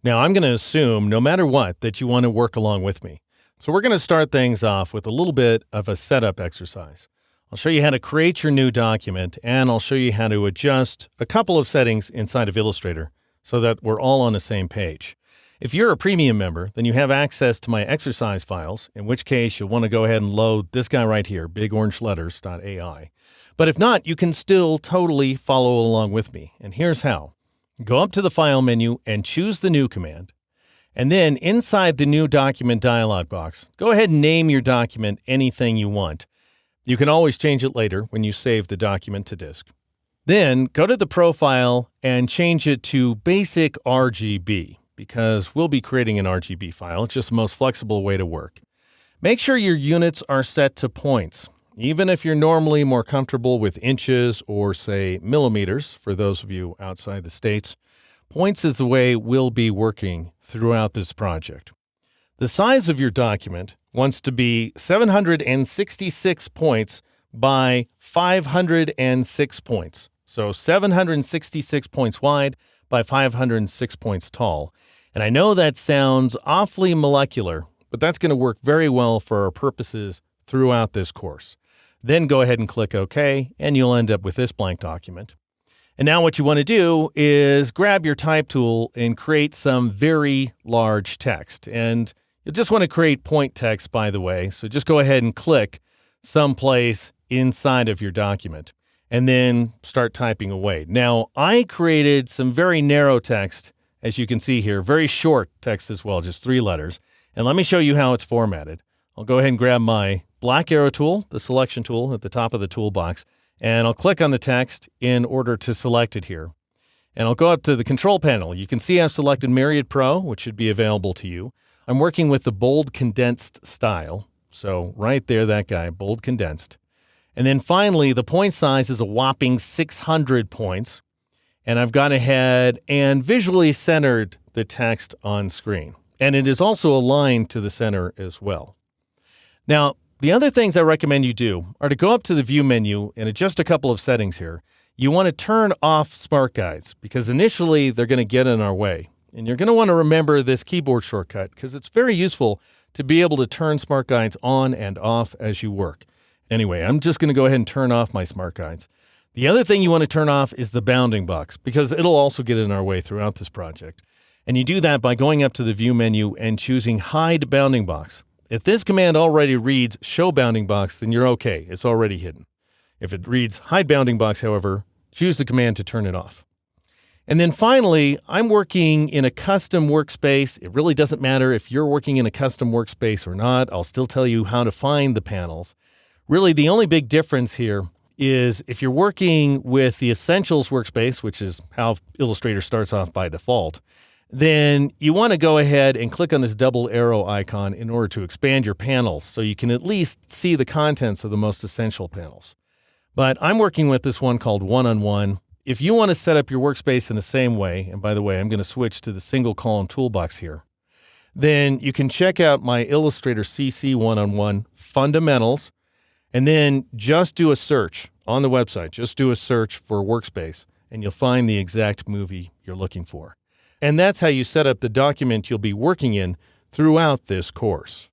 Now, I'm going to assume, no matter what, that you want to work along with me. So we're going to start things off with a little bit of a setup exercise. I'll show you how to create your new document, and I'll show you how to adjust a couple of settings inside of Illustrator so that we're all on the same page. If you're a premium member, then you have access to my exercise files, in which case you'll want to go ahead and load this guy right here, bigorangeletters.ai. But if not, you can still totally follow along with me, and here's how. Go up to the File menu and choose the New command. And then inside the New Document dialog box, go ahead and name your document anything you want. You can always change it later when you save the document to disk. Then go to the Profile and change it to Basic RGB, because we'll be creating an RGB file. It's just the most flexible way to work. Make sure your units are set to points. Even if you're normally more comfortable with inches or, say, millimeters, for those of you outside the States, points is the way we'll be working throughout this project. The size of your document wants to be 766 points by 506 points. So 766 points wide by 506 points tall. And I know that sounds awfully molecular, but that's going to work very well for our purposes throughout this course. Then go ahead and click OK, and you'll end up with this blank document. And now what you want to do is grab your type tool and create some very large text. And you'll just want to create point text, by the way. So just go ahead and click someplace inside of your document and then start typing away. Now, I created some very narrow text, as you can see here, very short text as well, just 3 letters. And let me show you how it's formatted. I'll go ahead and grab my black arrow tool, the selection tool at the top of the toolbox, and I'll click on the text in order to select it here. And I'll go up to the control panel. You can see I've selected Myriad Pro, which should be available to you. I'm working with the bold condensed style. So right there, that guy, bold condensed. And then finally, the point size is a whopping 600 points. And I've gone ahead and visually centered the text on screen. And it is also aligned to the center as well. Now, the other things I recommend you do are to go up to the View menu and adjust a couple of settings here. You want to turn off Smart Guides because initially they're going to get in our way. And you're going to want to remember this keyboard shortcut because it's very useful to be able to turn Smart Guides on and off as you work. Anyway, I'm just going to go ahead and turn off my Smart Guides. The other thing you want to turn off is the bounding box because it'll also get in our way throughout this project. And you do that by going up to the View menu and choosing Hide Bounding Box. If this command already reads Show Bounding Box, then you're okay. It's already hidden. If it reads Hide Bounding Box, however, choose the command to turn it off. And then finally, I'm working in a custom workspace. It really doesn't matter if you're working in a custom workspace or not. I'll still tell you how to find the panels. Really, the only big difference here is if you're working with the Essentials workspace, which is how Illustrator starts off by default, then you want to go ahead and click on this double arrow icon in order to expand your panels so you can at least see the contents of the most essential panels. But I'm working with this one called One-on-One. If you want to set up your workspace in the same way, and by the way, I'm going to switch to the single column toolbox here, then you can check out my Illustrator CC One-on-One Fundamentals, and then just do a search on the website. Just do a search for workspace, and you'll find the exact movie you're looking for. And that's how you set up the document you'll be working in throughout this course.